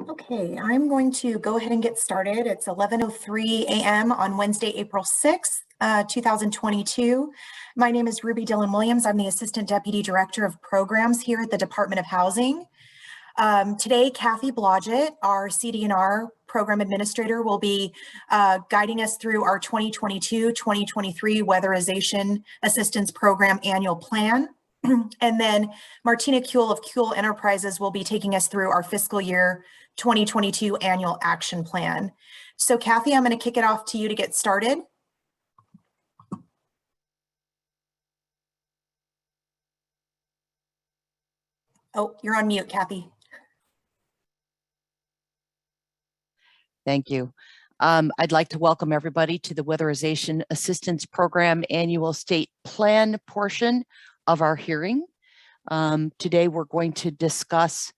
Okay, I'm going to go ahead and get started. It's 11:03 a.m. on Wednesday, April 6th, 2022. My name is Ruby Dillon Williams. I'm the Assistant Deputy Director of Programs here at the Department of Housing. Today, Kathy Blodgett, our CD&R Program Administrator, will be guiding us through our 2022-2023 Weatherization Assistance Program Annual Plan. And then Martina Kuehl of Kuehl Enterprises will be taking us through our fiscal year 2022 annual action plan. So Kathy, I'm going to kick it off to you to get started. Oh, you're on mute, Kathy. Thank you. I'd like to welcome everybody to the Weatherization Assistance Program Annual State Plan portion of our hearing. Today we're going to discuss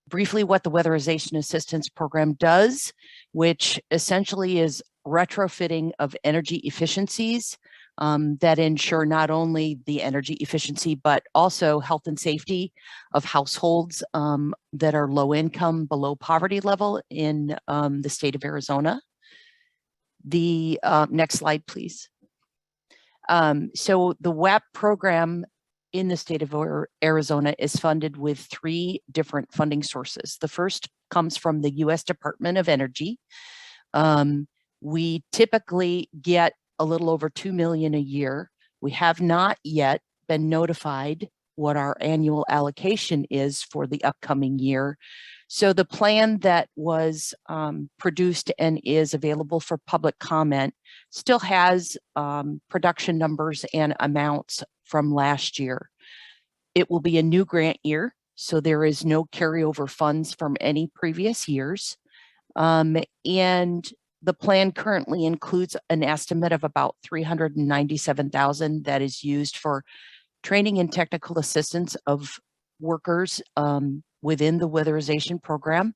briefly what the Weatherization Assistance Program does, which essentially is retrofitting of energy efficiencies that ensure not only the energy efficiency, but also health and safety of households that are low income, below poverty level in the state of Arizona. The next slide, please. So the WAP program in the state of Arizona is funded with 3 different funding sources. The first comes from the U.S. Department of Energy. We typically get a little over $2 million a year. We have not yet been notified what our annual allocation is for the upcoming year. So the plan that was produced and is available for public comment still has production numbers and amounts from last year. It will be a new grant year, so there is no carryover funds from any previous years. And the plan currently includes an estimate of about $397,000 that is used for training and technical assistance of workers within the weatherization program.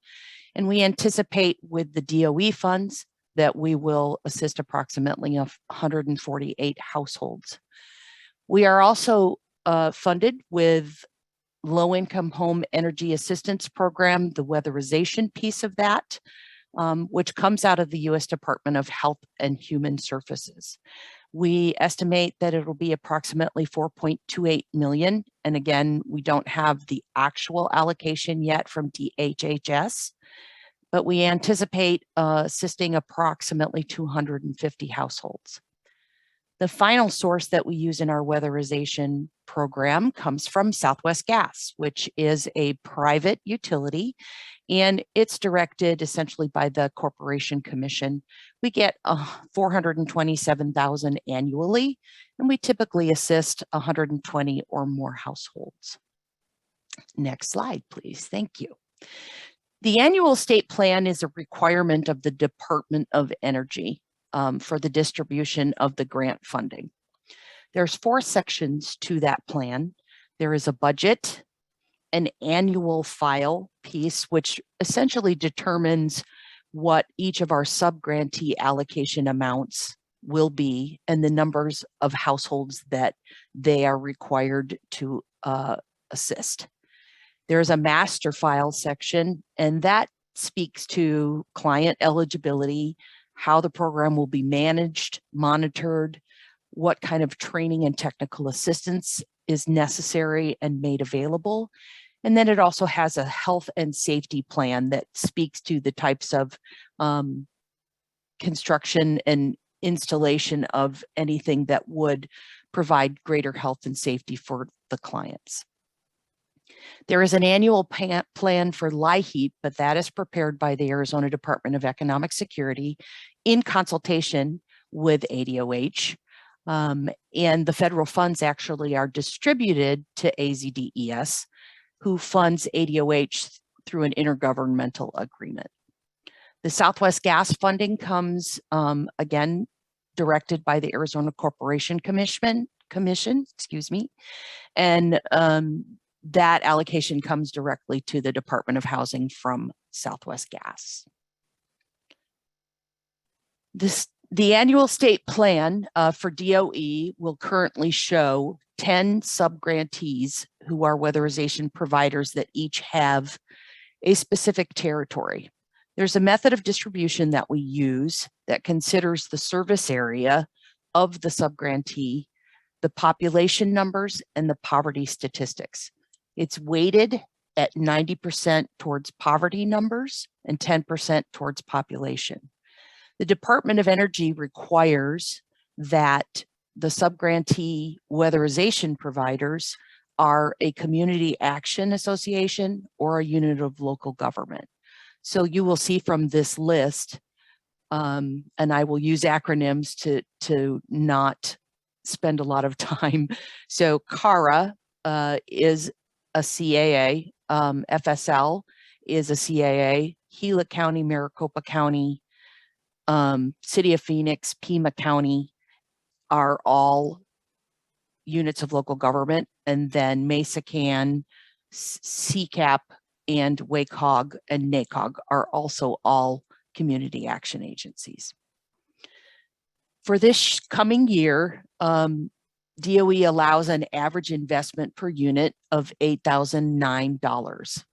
And we anticipate with the DOE funds that we will assist approximately 148 households. We are also funded with low-income home energy assistance program, the weatherization piece of that, which comes out of the U.S. Department of Health and Human Services. We estimate that it will be approximately $4.28 million. And again, we don't have the actual allocation yet from DHHS, but we anticipate assisting approximately 250 households. The final source that we use in our weatherization program comes from Southwest Gas, which is a private utility, and it's directed essentially by the Corporation Commission. We get $427,000 annually, and we typically assist 120 or more households. Next slide, please. Thank you. The annual state plan is a requirement of the Department of Energy for the distribution of the grant funding. There's 4 sections to that plan. There is a budget, an annual file piece, which essentially determines what each of our sub-grantee allocation amounts will be and the numbers of households that they are required to assist. There's a master file section, and that speaks to client eligibility, how the program will be managed, monitored, what kind of training and technical assistance is necessary and made available. And then it also has a health and safety plan that speaks to the types of construction and installation of anything that would provide greater health and safety for the clients. There is an annual plan for LIHEAP, but that is prepared by the Arizona Department of Economic Security in consultation with ADOH. And the federal funds actually are distributed to AZDES, who funds ADOH through an intergovernmental agreement. The Southwest Gas funding comes, again, directed by the Arizona Corporation Commission, and that allocation comes directly to the Department of Housing from Southwest Gas. The annual state plan for DOE will currently show 10 sub-grantees who are weatherization providers that each have a specific territory. There's a method of distribution that we use that considers the service area of the subgrantee, the population numbers, and the poverty statistics. It's weighted at 90% towards poverty numbers and 10% towards population. The Department of Energy requires that the subgrantee weatherization providers are a community action association or a unit of local government. So you will see from this list, and I will use acronyms to not spend a lot of time. So CARA is a CAA, FSL is a CAA, Gila County, Maricopa County, City of Phoenix, Pima County are all units of local government, and then Mesa Can, CCAP, and WACOG and NACOG are also all community action agencies. For this coming year, DOE allows an average investment per unit of $8,009.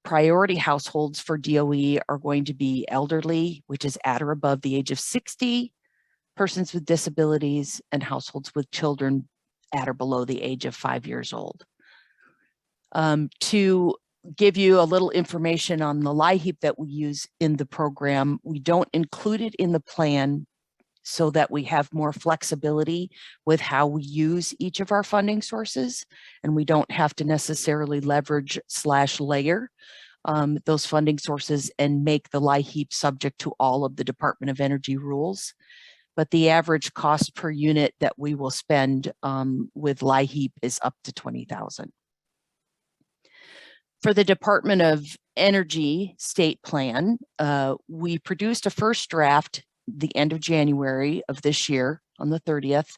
Priority households for DOE are going to be elderly, which is at or above the age of 60, persons with disabilities, and households with children at or below the age of 5 years old. To give you a little information on the LIHEAP that we use in the program, we don't include it in the plan so that we have more flexibility with how we use each of our funding sources, and we don't have to necessarily leverage / layer those funding sources and make the LIHEAP subject to all of the Department of Energy rules. But the average cost per unit that we will spend with LIHEAP is up to $20,000. For the Department of Energy state plan, we produced a first draft the end of January of this year on the 30th,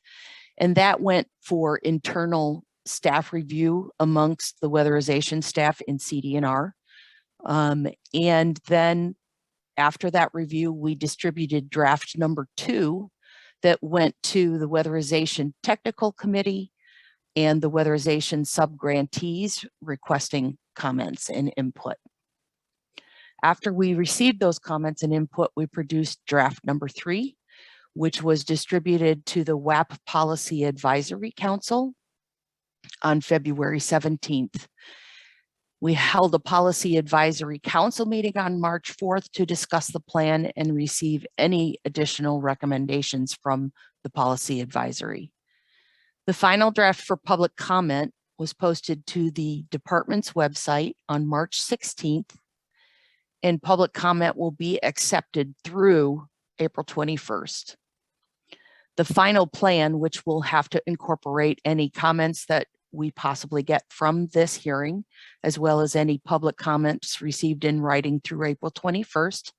and that went for internal staff review amongst the weatherization staff in CD&R. And then after that review, we distributed draft number 2 that went to the Weatherization Technical Committee and the Weatherization subgrantees requesting comments and input. After we received those comments and input, we produced draft number 3, which was distributed to the WAP Policy Advisory Council on February 17th. We held a Policy Advisory Council meeting on March 4th to discuss the plan and receive any additional recommendations from the Policy Advisory. The final draft for public comment was posted to the department's website on March 16th, and public comment will be accepted through April 21st. The final plan, which will have to incorporate any comments that we possibly get from this hearing, as well as any public comments received in writing through April 21st,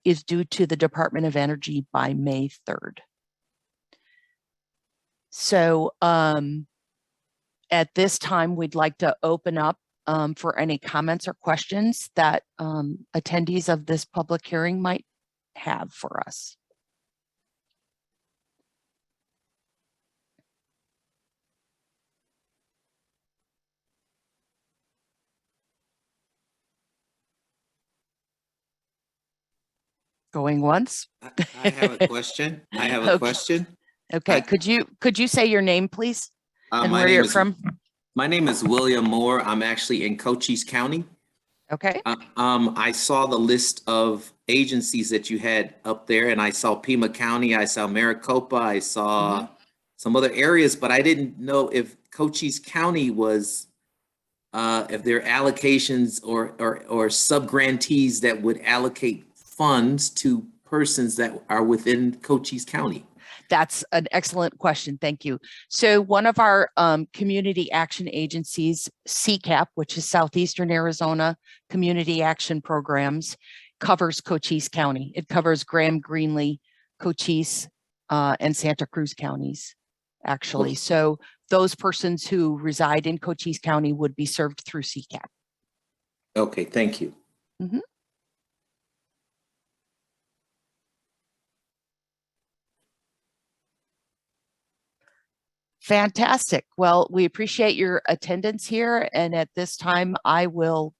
is due to the Department of Energy by May 3rd. So at this time, we'd like to open up for any comments or questions that attendees of this public hearing might have for us. Going once? I have a question. I have a question. Okay, could you say your name, please, and where you're from? My name is William Moore. I'm actually in Cochise County. Okay. I saw the list of agencies that you had up there, and I saw Pima County, I saw Maricopa, I saw some other areas, but I didn't know if Cochise County was, if there are allocations or subgrantees that would allocate funds to persons that are within Cochise County. That's an excellent question. Thank you. So one of our community action agencies, CCAP, which is Southeastern Arizona Community Action Programs, covers Cochise County. It covers Graham, Greenlee, Cochise, and Santa Cruz counties, actually. So those persons who reside in Cochise County would be served through CCAP. Okay, thank you. Mm-hmm. Fantastic. Well, we appreciate your attendance here. And at this time, I will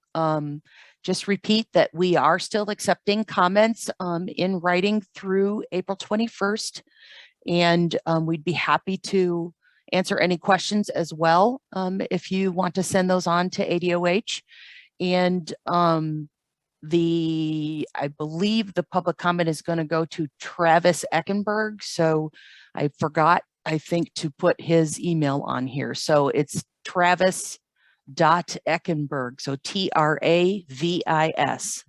just repeat that we are still accepting comments in writing through April 21st. And we'd be happy to answer any questions as well if you want to send those on to ADOH. And I believe the public comment is going to go to Travis Eckenberg. So I forgot, I think, to put his email on here. So it's Travis.Eckenberg. So TRAVIS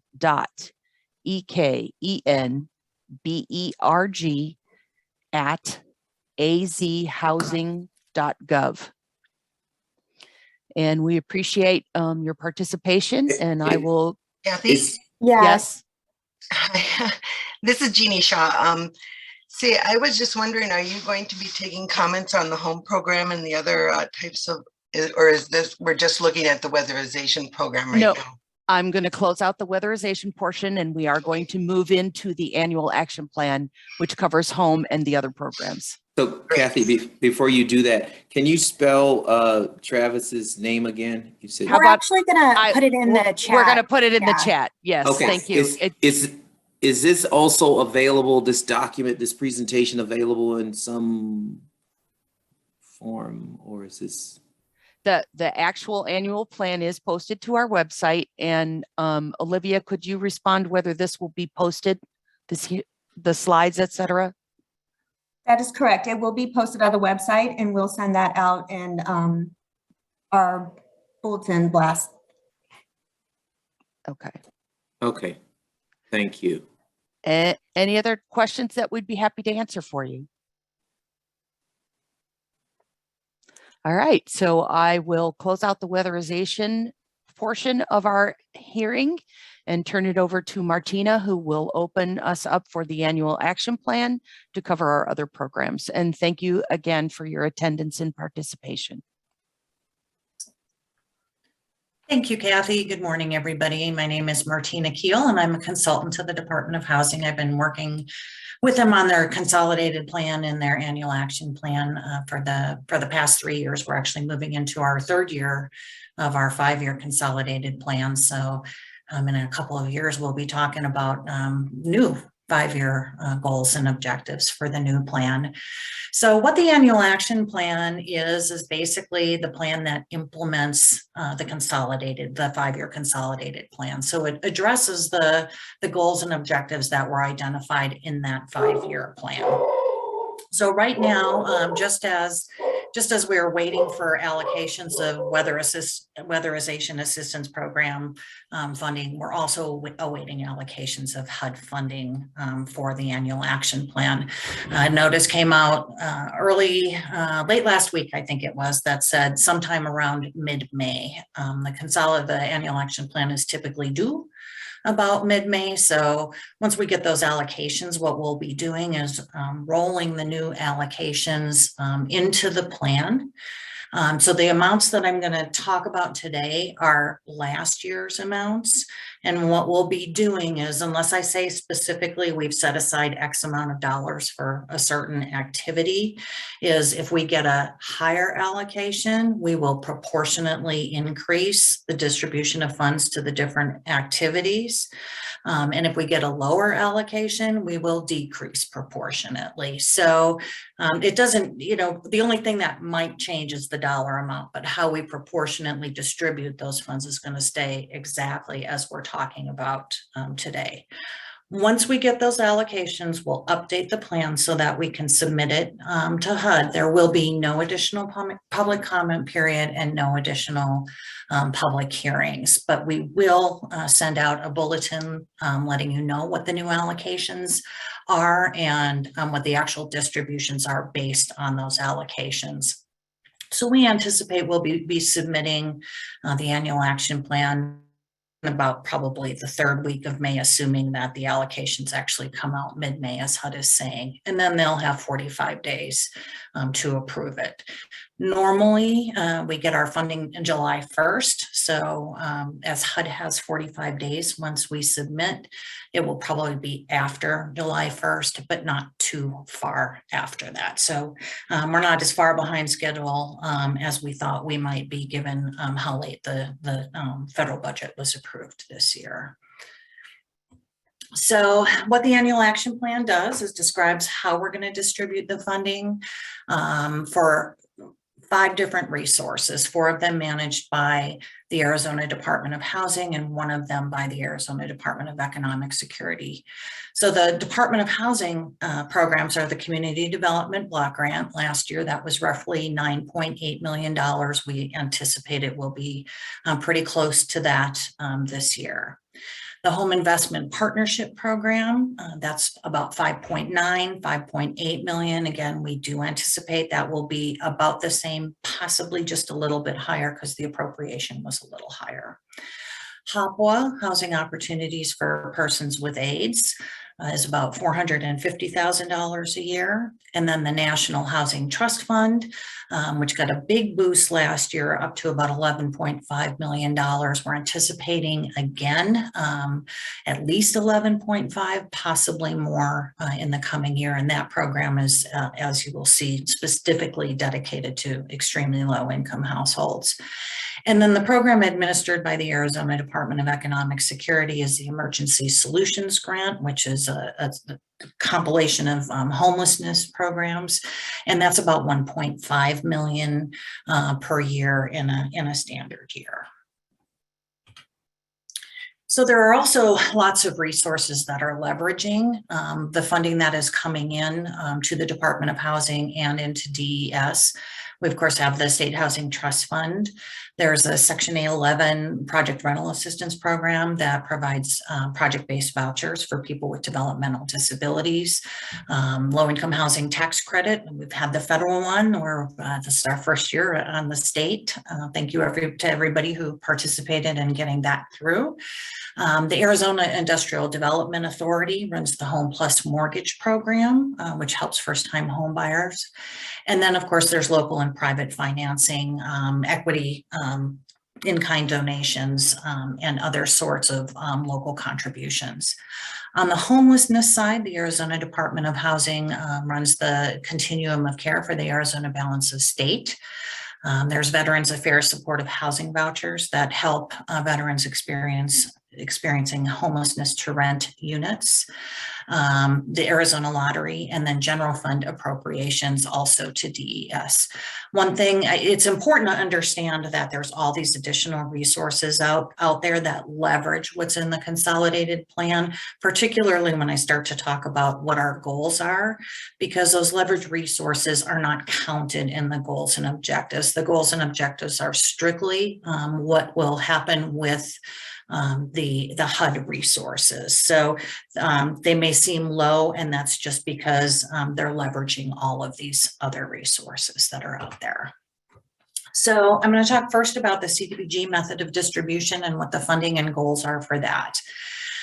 EKENBERG at azhousing.gov. And we appreciate your participation, and I will. Kathy? Yes. This is Jeannie Shaw. See, I was just wondering, are you going to be taking comments on the home program and the other types of, or is this, we're just looking at the weatherization program right now? I'm going to close out the weatherization portion, and we are going to move into the annual action plan, which covers home and the other programs. So Kathy, before you do that, can you spell Travis's name again? You said we're actually going to put it in the chat. We're going to put it in the chat. Yes. Okay. Thank you. Is this also available, this document, this presentation available in some form, or is this? The actual annual plan is posted to our website, and Olivia, could you respond whether this will be posted, the slides, etc.? That is correct. It will be posted on the website, and we'll send that out in our bulletin blast. Okay. Okay. Thank you. Any other questions that we'd be happy to answer for you? All right, so I will close out the weatherization portion of our hearing and turn it over to Martina, who will open us up for the annual action plan to cover our other programs. And thank you again for your attendance and participation. Thank you, Kathy. Good morning, everybody. My name is Martina Keel, and I'm a consultant to the Department of Housing. I've been working with them on their consolidated plan and their annual action plan for the past 3 years. We're actually moving into our third year of our 5-year consolidated plan. So in a couple of years, we'll be talking about new 5-year goals and objectives for the new plan. So what the annual action plan is basically the plan that implements the 5-year consolidated plan. So it addresses the goals and objectives that were identified in that 5-year plan. So right now, just as we are waiting for allocations of weatherization assistance program funding, we're also awaiting allocations of HUD funding for the annual action plan. Notice came out late last week, I think it was, that said sometime around mid-May. The annual action plan is typically due about mid-May. So once we get those allocations, what we'll be doing is rolling the new allocations into the plan. So the amounts that I'm going to talk about today are last year's amounts. And what we'll be doing is, unless I say specifically we've set aside X amount of dollars for a certain activity, is if we get a higher allocation, we will proportionately increase the distribution of funds to the different activities. And if we get a lower allocation, we will decrease proportionately. So it doesn't, the only thing that might change is the dollar amount, but how we proportionately distribute those funds is going to stay exactly as we're talking about today. Once we get those allocations, we'll update the plan so that we can submit it to HUD. There will be no additional public comment period and no additional public hearings, but we will send out a bulletin letting you know what the new allocations are and what the actual distributions are based on those allocations. So we anticipate we'll be submitting the annual action plan about probably the 3rd week of May, assuming that the allocations actually come out mid-May, as HUD is saying, and then they'll have 45 days to approve it. Normally, we get our funding in July 1st. So as HUD has 45 days once we submit, it will probably be after July 1st, but not too far after that. So we're not as far behind schedule as we thought we might be, given how late the federal budget was approved this year. So what the annual action plan does is describes how we're going to distribute the funding for 5 different resources, 4 of them managed by the Arizona Department of Housing and 1 of them by the Arizona Department of Economic Security. So the Department of Housing programs are the Community Development Block Grant. Last year, that was roughly $9.8 million. We anticipate it will be pretty close to that this year. The Home Investment Partnership Program, that's about 5.8 million. Again, we do anticipate that will be about the same, possibly just a little bit higher because the appropriation was a little higher. HOPWA, Housing Opportunities for Persons with AIDS, is about $450,000 a year. And then the National Housing Trust Fund, which got a big boost last year, up to about $11.5 million. We're anticipating again, at least 11.5, possibly more in the coming year. And that program is, as you will see, specifically dedicated to extremely low income households. And then the program administered by the Arizona Department of Economic Security is the Emergency Solutions Grant, which is a compilation of homelessness programs. And that's about 1.5 million per year in a standard year. So there are also lots of resources that are leveraging the funding that is coming in to the Department of Housing and into DES. We, of course, have the State Housing Trust Fund. There's a Section 811 Project Rental Assistance Program that provides project-based vouchers for people with developmental disabilities. Low-income housing tax credit. We've had the federal one, or this is our first year on the state. Thank you to everybody who participated in getting that through. The Arizona Industrial Development Authority runs the Home Plus Mortgage Program, which helps first-time home buyers. And then, of course, there's local and private financing, equity, in-kind donations, and other sorts of local contributions. On the homelessness side, the Arizona Department of Housing runs the Continuum of Care for the Arizona Balance of State. There's Veterans Affairs Supportive Housing Vouchers that help veterans experiencing homelessness to rent units, the Arizona Lottery, and then general fund appropriations also to DES. One thing, it's important to understand that there's all these additional resources out there that leverage what's in the consolidated plan, particularly when I start to talk about what our goals are, because those leverage resources are not counted in the goals and objectives. The goals and objectives are strictly what will happen with the HUD resources. So they may seem low, and that's just because they're leveraging all of these other resources that are out there. So I'm going to talk first about the CDBG method of distribution and what the funding and goals are for that.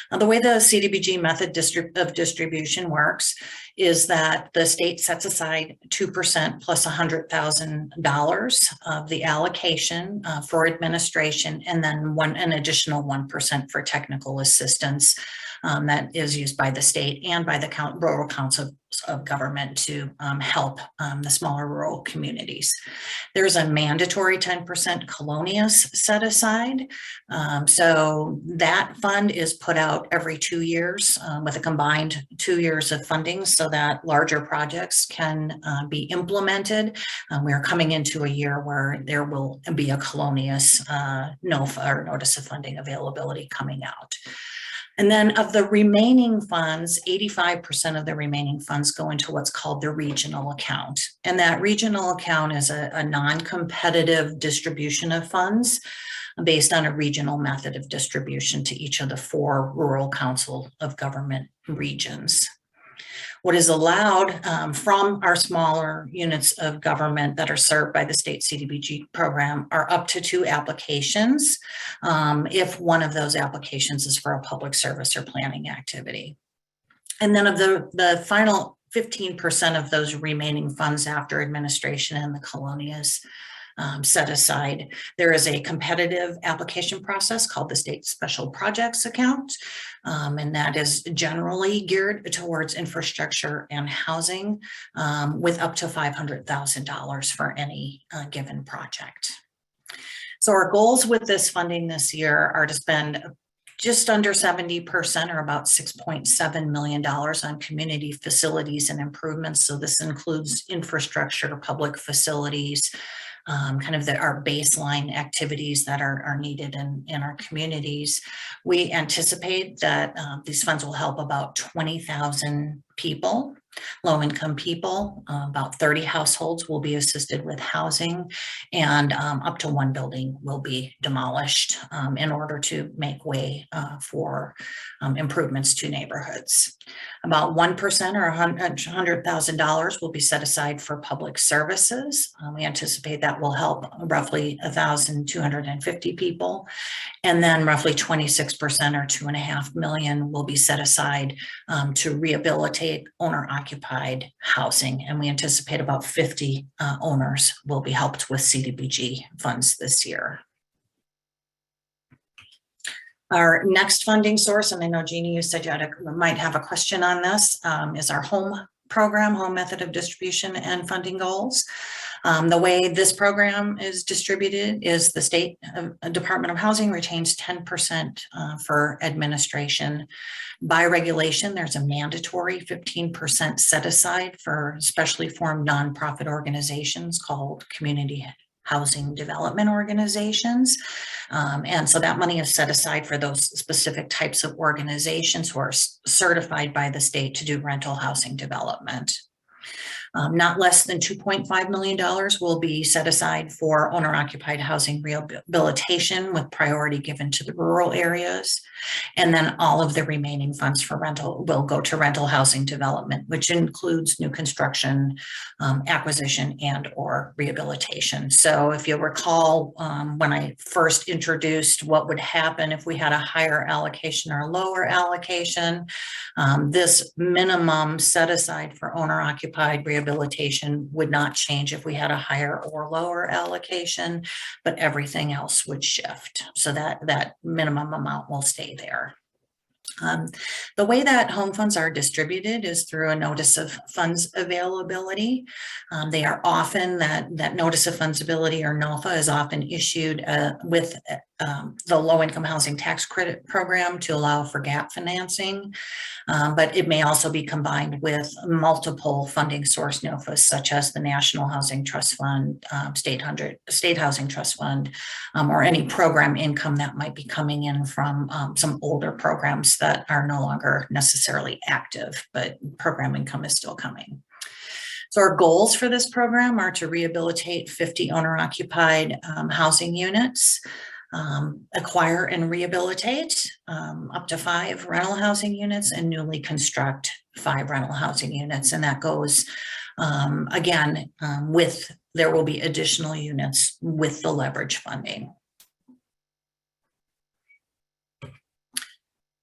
The way the CDBG method of distribution works is that the state sets aside 2% plus $100,000 of the allocation for administration, and then an additional 1% for technical assistance that is used by the state and by the rural council of government to help the smaller rural communities. There's a mandatory 10% Colonius set aside. So that fund is put out every 2 years with a combined 2 years of funding so that larger projects can be implemented. We are coming into a year where there will be a Colonius notice of funding availability coming out. And then of the remaining funds, 85% of the remaining funds go into what's called the regional account. And that regional account is a non-competitive distribution of funds based on a regional method of distribution to each of the 4 rural council of government regions. What is allowed from our smaller units of government that are served by the state CDBG program are up to 2 applications if one of those applications is for a public service or planning activity. And then of the final 15% of those remaining funds after administration and the colonias set aside. There is a competitive application process called the State Special Projects Account, and that is generally geared towards infrastructure and housing with up to $500,000 for any given project. So our goals with this funding this year are to spend just under 70% or about $6.7 million on community facilities and improvements. So this includes infrastructure, public facilities, kind of our baseline activities that are needed in our communities. We anticipate that these funds will help about 20,000 people, low-income people. About 30 households will be assisted with housing, and up to one building will be demolished in order to make way for improvements to neighborhoods. About 1% or $100,000 will be set aside for public services. We anticipate that will help roughly 1,250 people. And then roughly 26% or $2.5 million will be set aside to rehabilitate owner-occupied housing. And we anticipate about 50 owners will be helped with CDBG funds this year. Our next funding source, and I know Jeannie, you said you might have a question on this, is our home program, home method of distribution and funding goals. The way this program is distributed is the State Department of Housing retains 10% for administration. By regulation, there's a mandatory 15% set aside for specially formed nonprofit organizations called community housing development organizations. And so that money is set aside for those specific types of organizations who are certified by the state to do rental housing development. Not less than $2.5 million will be set aside for owner-occupied housing rehabilitation with priority given to the rural areas. And then all of the remaining funds for rental will go to rental housing development, which includes new construction, acquisition, and or rehabilitation. So if you recall, when I first introduced what would happen if we had a higher allocation or lower allocation, this minimum set aside for owner-occupied rehabilitation would not change if we had a higher or lower allocation, but everything else would shift. So that minimum amount will stay there. The way that home funds are distributed is through a notice of funds availability. They are often, that notice of funds ability or NOFA is often issued with the low income housing tax credit program to allow for gap financing. But it may also be combined with multiple funding source NOFAs, such as the National Housing Trust Fund, State Housing Trust Fund, or any program income that might be coming in from some older programs that are no longer necessarily active, but program income is still coming. So our goals for this program are to rehabilitate 50 owner-occupied housing units, acquire and rehabilitate up to 5 rental housing units, and newly construct 5 rental housing units. And that goes again there will be additional units with the leverage funding.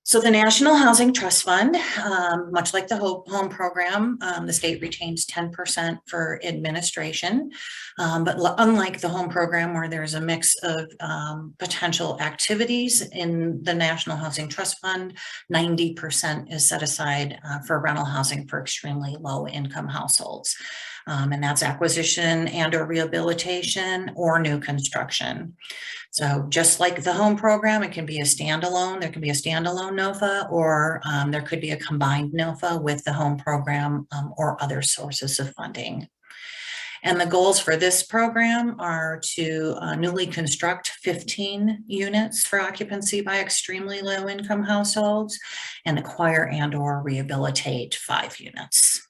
So the National Housing Trust Fund, much like the home program, the state retains 10% for administration. But unlike the home program, where there's a mix of potential activities, in the National Housing Trust Fund, 90% is set aside for rental housing for extremely low income households. And that's acquisition and or rehabilitation or new construction. So just like the home program, it can be a standalone. There can be a standalone NOFA, or there could be a combined NOFA with the home program or other sources of funding. And the goals for this program are to newly construct 15 units for occupancy by extremely low income households and acquire and or rehabilitate 5 units.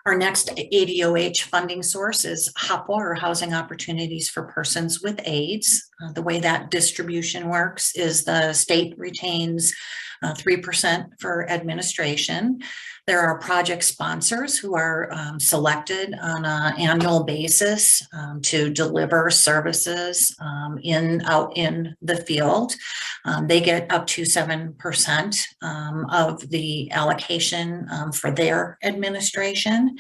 Our next ADOH funding source is HOPWA, or Housing Opportunities for Persons with AIDS. The way that distribution works is the state retains 3% for administration. There are project sponsors who are selected on an annual basis to deliver services out in the field. They get up to 7% of the allocation for their administration.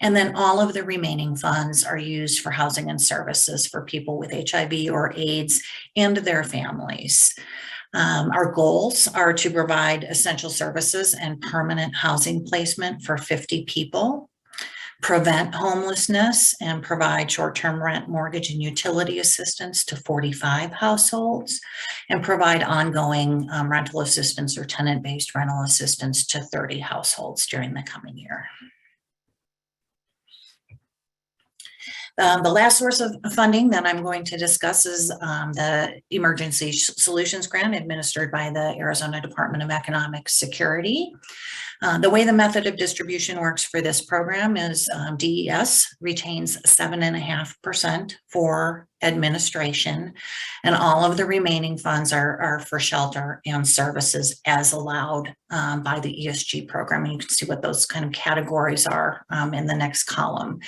And then all of the remaining funds are used for housing and services for people with HIV or AIDS and their families. Our goals are to provide essential services and permanent housing placement for 50 people, prevent homelessness, and provide short-term rent, mortgage, and utility assistance to 45 households, and provide ongoing rental assistance or tenant-based rental assistance to 30 households during the coming year. The last source of funding that I'm going to discuss is the Emergency Solutions Grant administered by the Arizona Department of Economic Security. The way the method of distribution works for this program is DES retains 7.5% for administration, and all of the remaining funds are for shelter and services as allowed by the ESG program. And you can see what those kind of categories are in the next column.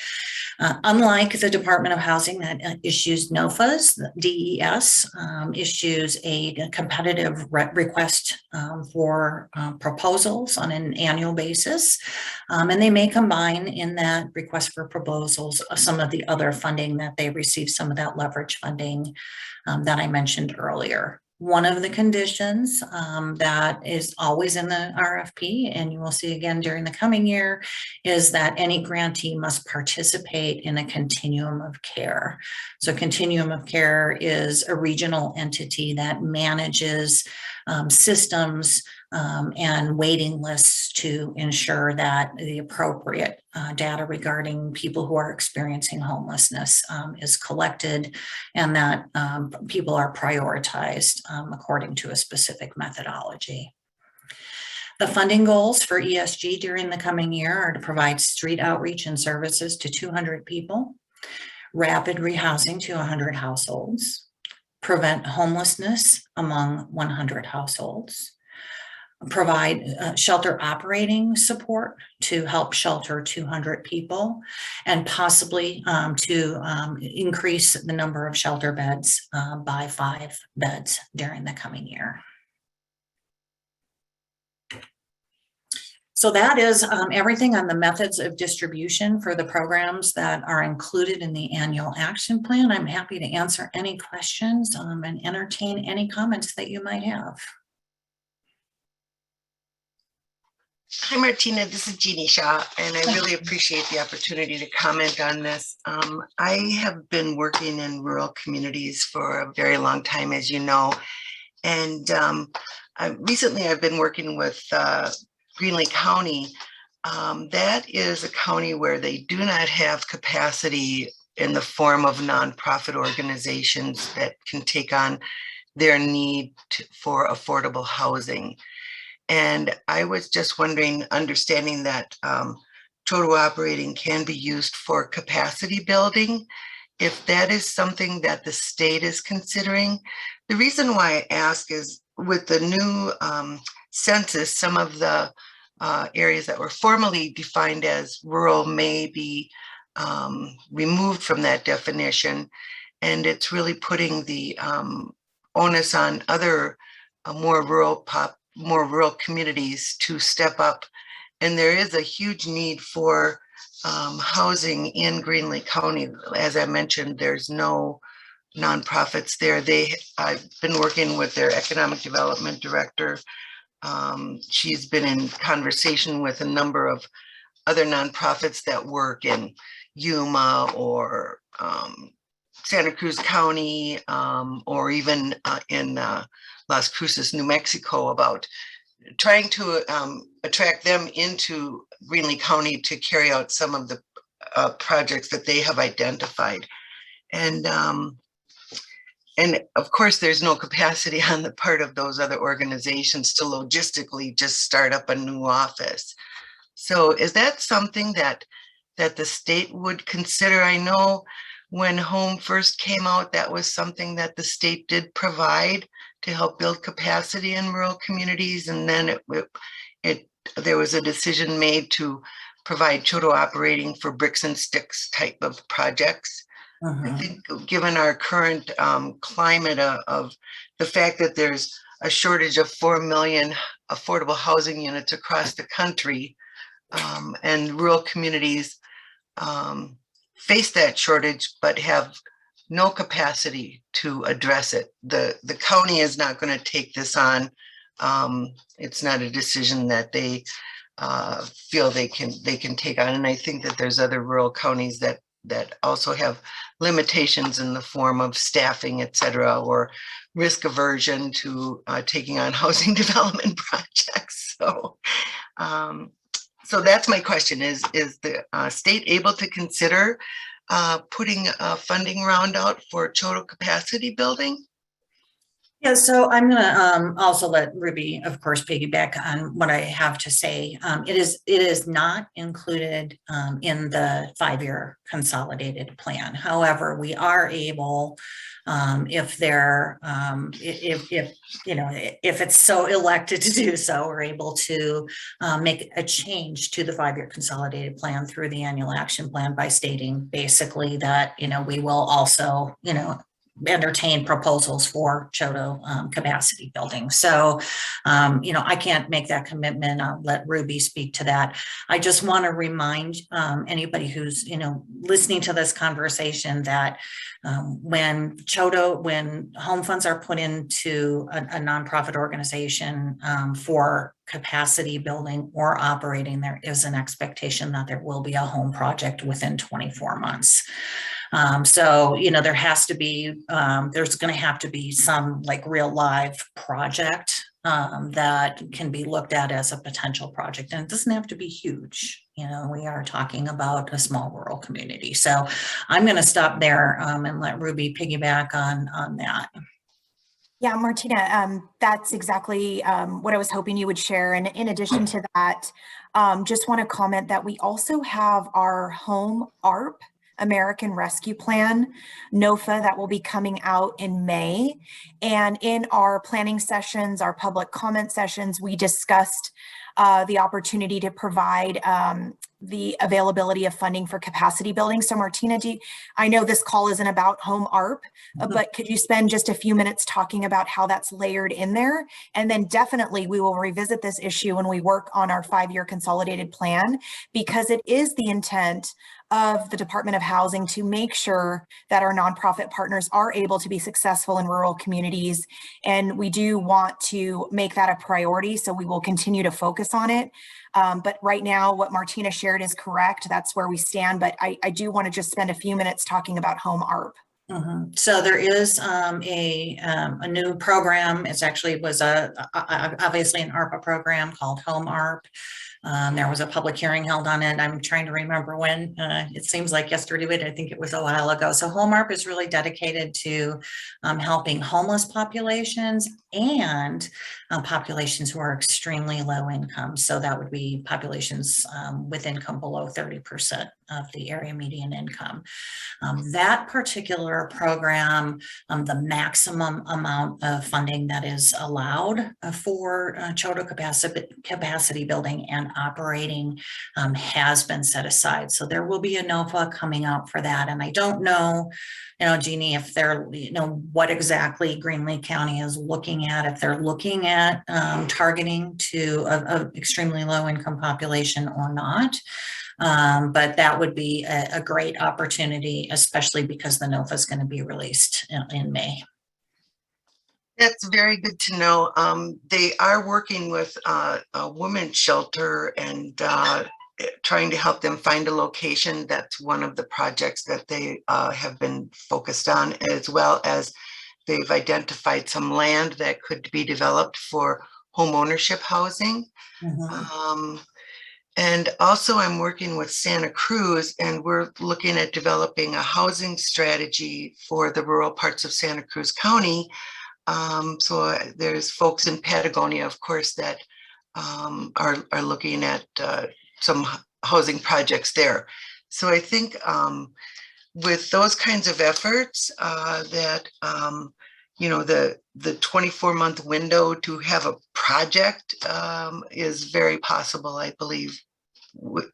Unlike the Department of Housing that issues NOFAs, the DES issues a competitive request for proposals on an annual basis. And they may combine in that request for proposals some of the other funding that they receive, some of that leverage funding that I mentioned earlier. One of the conditions that is always in the RFP, and you will see again during the coming year, is that any grantee must participate in a continuum of care. So continuum of care is a regional entity that manages systems and waiting lists to ensure that the appropriate data regarding people who are experiencing homelessness is collected, and that people are prioritized according to a specific methodology. The funding goals for ESG during the coming year are to provide street outreach and services to 200 people, rapid rehousing to 100 households, prevent homelessness among 100 households, provide shelter operating support to help shelter 200 people, and possibly to increase the number of shelter beds by 5 beds during the coming year. So that is everything on the methods of distribution for the programs that are included in the annual action plan. I'm happy to answer any questions and entertain any comments that you might have. Hi, Martina. This is Jeannie Shaw, and I really appreciate the opportunity to comment on this. I have been working in rural communities for a very long time, as you know, and recently I've been working with Green Lake County. That is a county where they do not have capacity in the form of nonprofit organizations that can take on their need for affordable housing. And I was just wondering, understanding that total operating can be used for capacity building, if that is something that the state is considering. The reason why I ask is with the new census, some of the areas that were formerly defined as rural may be removed from that definition. And it's really putting the onus on other more rural communities to step up. And there is a huge need for housing in Green Lake County. As I mentioned, there's no nonprofits there. I've been working with their economic development director. She's been in conversation with a number of other nonprofits that work in Yuma or Santa Cruz County, or even in Las Cruces, New Mexico, about trying to attract them into Green Lake County to carry out some of the projects that they have identified. And of course, there's no capacity on the part of those other organizations to logistically just start up a new office. So is that something that the state would consider? I know when Home first came out, that was something that the state did provide to help build capacity in rural communities. And then it there was a decision made to provide Choto operating for bricks and sticks type of projects. I think given our current climate of the fact that there's a shortage of 4 million affordable housing units across the country, and rural communities face that shortage but have no capacity to address it. The county is not going to take this on. It's not a decision that they feel they can take on, and I think that there's other rural counties that also have limitations in the form of staffing, et cetera, or risk aversion to taking on housing development projects. So, so that's my question: is the state able to consider putting a funding round out for Choto capacity building? Yeah, so I'm going to also let Ruby, of course, piggyback on what I have to say. It is not included in the 5-year consolidated plan. However, we are able, if it's so elected to do so, we're able to make a change to the 5-year consolidated plan through the annual action plan by stating basically that we will also entertain proposals for Choto capacity building. So, I can't make that commitment. I'll let Ruby speak to that. I just want to remind anybody who's, listening to this conversation that when home funds are put into a nonprofit organization for capacity building or operating, there is an expectation that there will be a home project within 24 months. So, there has to be, there's going to have to be some like real live project that can be looked at as a potential project. And it doesn't have to be huge. We are talking about a small rural community. So I'm going to stop there and let Ruby piggyback on that. Yeah, Martina, that's exactly what I was hoping you would share. And in addition to that, just want to comment that we also have our home ARP, American Rescue Plan, NOFA, that will be coming out in May. And in our planning sessions, our public comment sessions, we discussed the opportunity to provide the availability of funding for capacity building. So Martina, I know this call isn't about home ARP, but could you spend just a few minutes talking about how that's layered in there? And then definitely we will revisit this issue when we work on our 5-year consolidated plan, because it is the intent of the Department of Housing to make sure that our nonprofit partners are able to be successful in rural communities. And we do want to make that a priority, so we will continue to focus on it. But right now, what Martina shared is correct. That's where we stand. But I do want to just spend a few minutes talking about home ARP. So there is a new program. It's actually was obviously an ARPA program called Home ARP. There was a public hearing held on it. I'm trying to remember when. It seems like yesterday, but I think it was a while ago. So Home ARP is really dedicated to helping homeless populations and populations who are extremely low income. So that would be populations with income below 30% of the area median income. That particular program, the maximum amount of funding that is allowed for Choto capacity building and operating has been set aside. So there will be a NOFA coming out for that. And I don't know, Jeannie, if they're, what exactly Greenlee County is looking at, if they're looking at targeting to a extremely low income population or not. But that would be a great opportunity, especially because the NOFA is going to be released in May. That's very good to know. They are working with a women's shelter and trying to help them find a location. That's one of the projects that they have been focused on, as well as they've identified some land that could be developed for home ownership housing. And also I'm working with Santa Cruz, and we're looking at developing a housing strategy for the rural parts of Santa Cruz County. So there's folks in Patagonia, of course, that are looking at some housing projects there. So I think with those kinds of efforts that the 24-month window to have a project is very possible, I believe,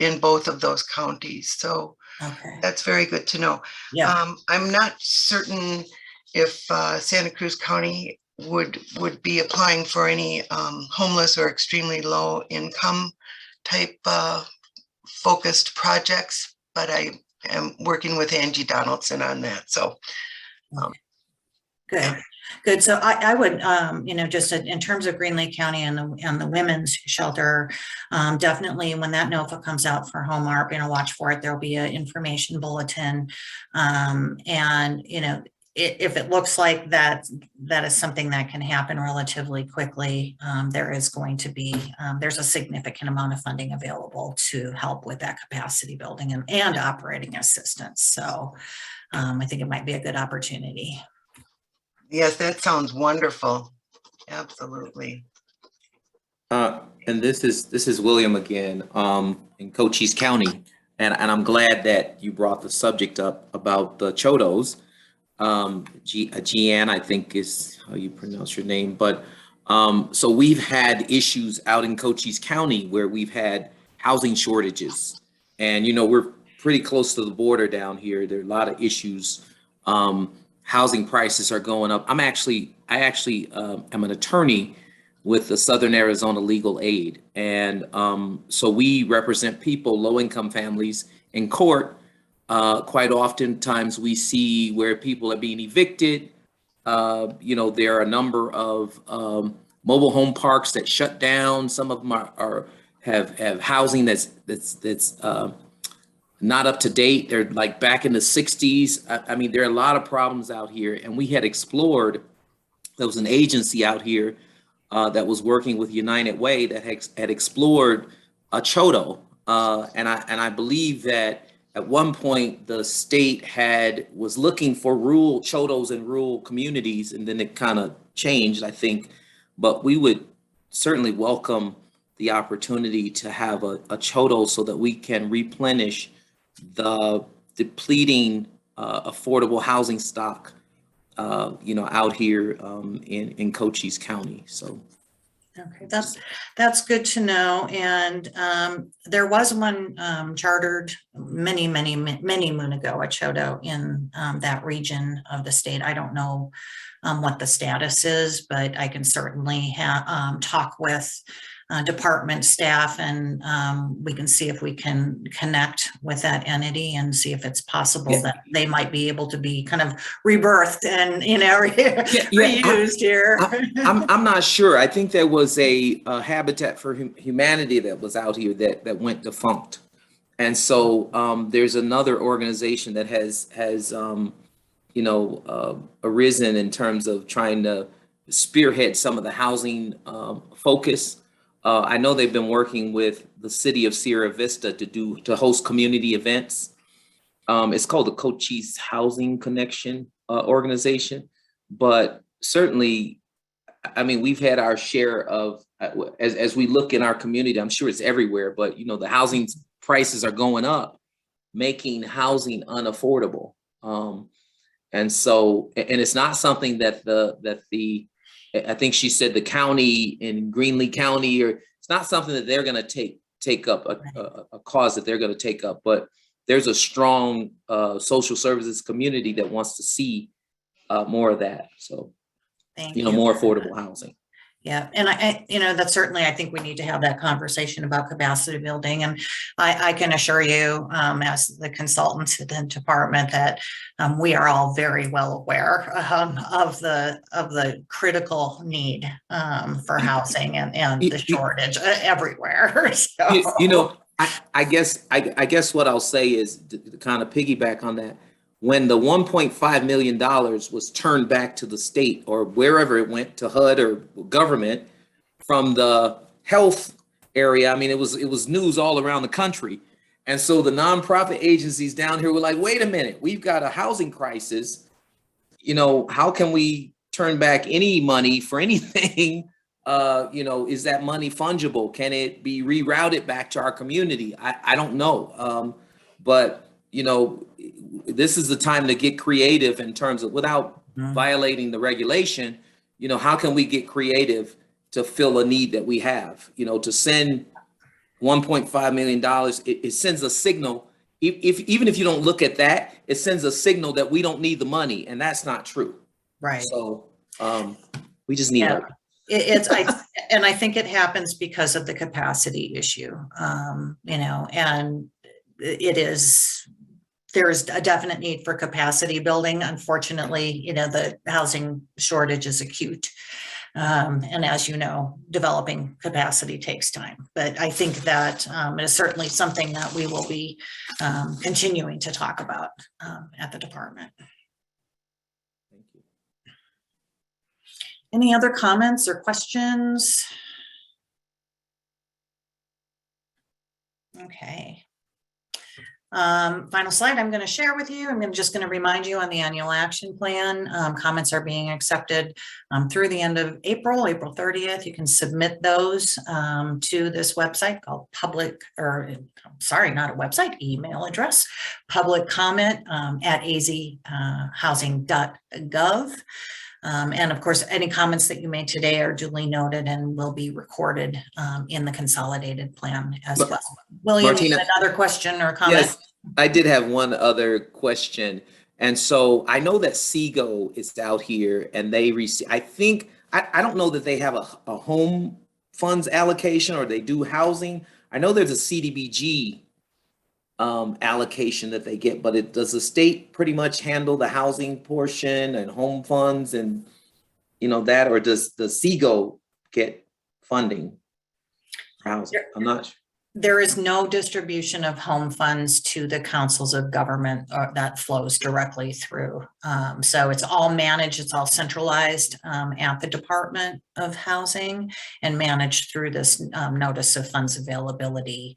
in both of those counties. So Okay. that's very good to know. Yeah. I'm not certain if Santa Cruz County would be applying for any homeless or extremely low income type focused projects, but I am working with Angie Donaldson on that. So Good, good. So I would, just in terms of Green Lake County and the women's shelter, definitely when that NOFA comes out for home ARP, watch for it. There'll be an information bulletin. And, if it looks like that is something that can happen relatively quickly, there is going to be, there's a significant amount of funding available to help with that capacity building and operating assistance. So I think it might be a good opportunity. yes, that sounds wonderful. Absolutely. And this is William again, in Cochise County, and I'm glad that you brought the subject up about the Chodos. Jeanne, I think is how you pronounce your name, but so we've had issues out in Cochise County where we've had housing shortages, and we're pretty close to the border down here. There are a lot of issues. Housing prices are going up. I actually am an attorney with the Southern Arizona Legal Aid, and so we represent people, low-income families, in court. Quite oftentimes we see where people are being evicted. There are a number of mobile home parks that shut down. Some of them have housing that's not up to date. They're like back in the 60s. I mean, there are a lot of problems out here, and we had explored. There was an agency out here that was working with United Way that had explored a Chodo, and I believe that at one point the state was looking for rural Chodos in rural communities, and then it kind of changed, I think. But we would certainly welcome the opportunity to have a Chodo so that we can replenish the depleting affordable housing stock, out here in Cochise County. So, okay, that's good to know. And there was one chartered many moon ago, a Chodo in that region of the state. I don't know what the status is, but I can certainly talk with department staff, and we can see if we can connect with that entity and see if it's possible that they might be able to be kind of rebirthed and reused here. I'm not sure. I think there was a Habitat for Humanity that was out here that went defunct, and so there's another organization that has arisen in terms of trying to spearhead some of the housing focus. I know they've been working with the city of Sierra Vista to host community events. It's called the Cochise Housing Connection organization, but certainly, I mean, we've had our share of, as we look in our community, I'm sure it's everywhere, but the housing prices are going up, making housing unaffordable. And so, and it's not something that I think she said the county in Green Lake County, or it's not something that they're going to take up a cause that they're going to take up, but there's a strong social services community that wants to see more of that. So, more affordable housing. Yeah, and that's certainly, I think we need to have that conversation about capacity building. And I can assure you, as the consultant in the department, that we are all very well aware of the critical need for housing and the shortage everywhere. So. I guess what I'll say is to kind of piggyback on that. When the $1.5 million was turned back to the state or wherever it went, to HUD or government, from the health area, I mean, it was news all around the country. And so the nonprofit agencies down here were like, wait a minute, we've got a housing crisis. How can we turn back any money for anything? Is that money fungible? Can it be rerouted back to our community? I don't know. But this is the time to get creative in terms of, without violating the regulation, you know, how can we get creative to fill a need that we have? You know, to send $1.5 million, it sends a signal. Even if you don't look at that, it sends a signal that we don't need the money, and that's not true. Right. So we just need help. And I think it happens because of the capacity issue, you know, and there is a definite need for capacity building. Unfortunately, you know, the housing shortage is acute. And as you know, developing capacity takes time. But I think that it is certainly something that we will be continuing to talk about at the department. Thank you. Any other comments or questions? Okay. Final slide I'm going to share with you. I'm just going to remind you on the annual action plan. Comments are being accepted through the end of April 30th. You can submit those to this website called email address, public comment at azhousing.gov. And of course, any comments that you made today are duly noted and will be recorded in the consolidated plan as well. William, Martina, another question or comment? Yes, I did have one other question. And so I know that Seago is out here and they receive, I don't know that they have a home funds allocation or they do housing. I know there's a CDBG allocation that they get, but does the state pretty much handle the housing portion and home funds and, you know, that, or does the Seago get funding for housing? I'm not sure. There is no distribution of home funds to the councils of government that flows directly through. So it's all managed, it's all centralized at the Department of Housing and managed through this notice of funds availability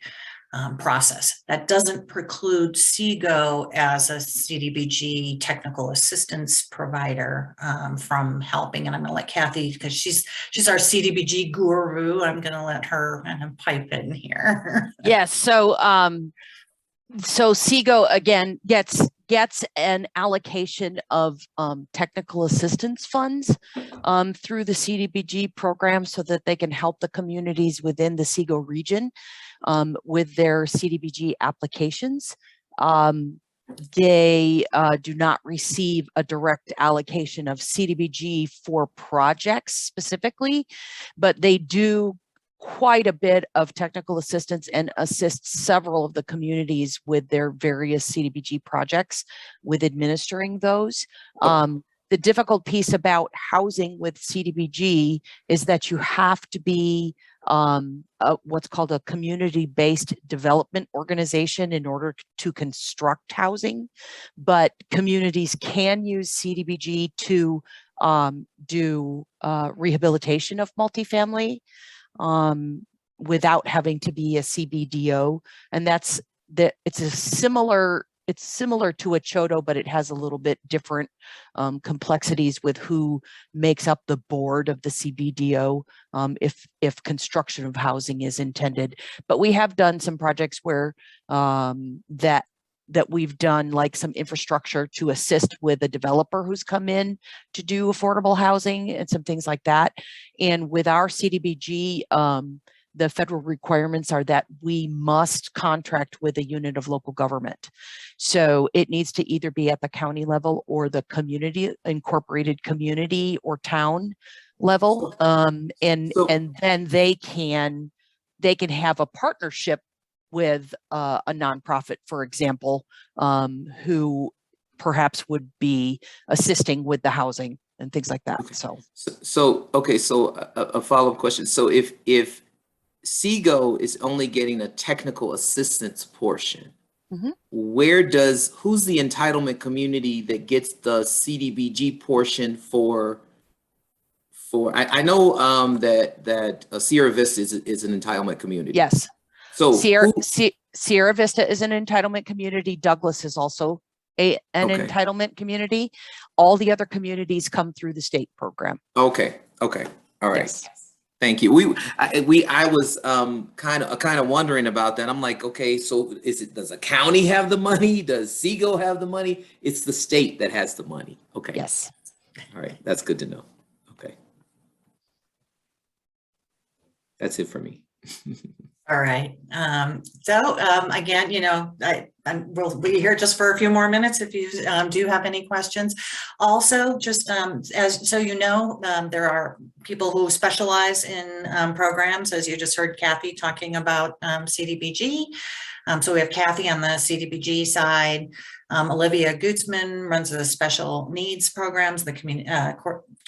process. That doesn't preclude Seago as a CDBG technical assistance provider from helping. And I'm going to let Kathy, because she's our CDBG guru. I'm going to let her kind of pipe in here. Yes. So Seago again gets an allocation of technical assistance funds through the CDBG program so that they can help the communities within the Seago region with their CDBG applications. They do not receive a direct allocation of CDBG for projects specifically, but they do quite a bit of technical assistance and assist several of the communities with their various CDBG projects with administering those. The difficult piece about housing with CDBG is that you have to be what's called a community-based development organization in order to construct housing, but communities can use CDBG to do rehabilitation of multifamily without having to be a CBDO, and it's similar to a CHOTO, but it has a little bit different complexities with who makes up the board of the CBDO if construction of housing is intended. But we have done some projects where that we've done like some infrastructure to assist with a developer who's come in to do affordable housing and some things like that. And with our CDBG, the federal requirements are that we must contract with a unit of local government. So it needs to either be at the county level or the community, incorporated community or town level. And then they can have a partnership with a nonprofit, for example, who perhaps would be assisting with the housing and things like that. Okay. So a follow-up question. So if Seago is only getting a technical assistance portion, mm-hmm. Who's the entitlement community that gets the CDBG portion for I know that Sierra Vista is an entitlement community. Yes. So Sierra Vista is an entitlement community. Douglas is also an entitlement community. All the other communities come through the state program. Okay. All right. Yes. Thank you. I was kind of wondering about that. I'm like, okay, so does a county have the money? Does Seago have the money? It's the state that has the money. Okay. Yes. All right, that's good to know. Okay. That's it for me. All right. Again, we'll be here just for a few more minutes if you do have any questions. Also, just as so you know, there are people who specialize in programs, as you just heard Kathy talking about CDBG. So we have Kathy on the CDBG side. Olivia Gutzman runs the special needs programs, the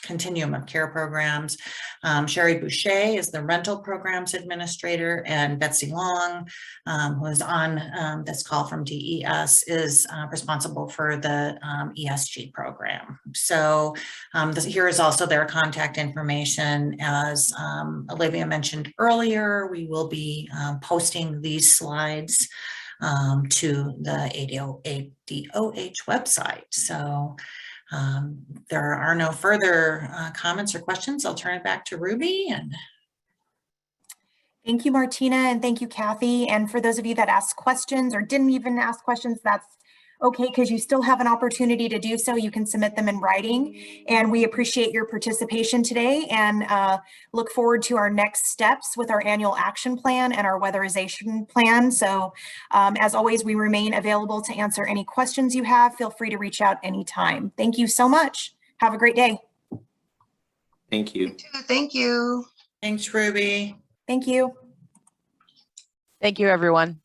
continuum of care programs. Sherry Boucher is the rental programs administrator, and Betsy Long, who is on this call from DES, is responsible for the ESG program. So here is also their contact information. As Olivia mentioned earlier, we will be posting these slides to the ADOH website. So there are no further comments or questions. I'll turn it back to Ruby. And thank you, Martina, and thank you, Kathy. And for those of you that asked questions or didn't even ask questions, that's okay, because you still have an opportunity to do so. You can submit them in writing, and we appreciate your participation today and look forward to our next steps with our annual action plan and our weatherization plan. So as always, we remain available to answer any questions you have. Feel free to reach out anytime. Thank you so much. Have a great day. Thank you. You too. Thank you. thanks, Ruby. Thank you. Thank you, everyone.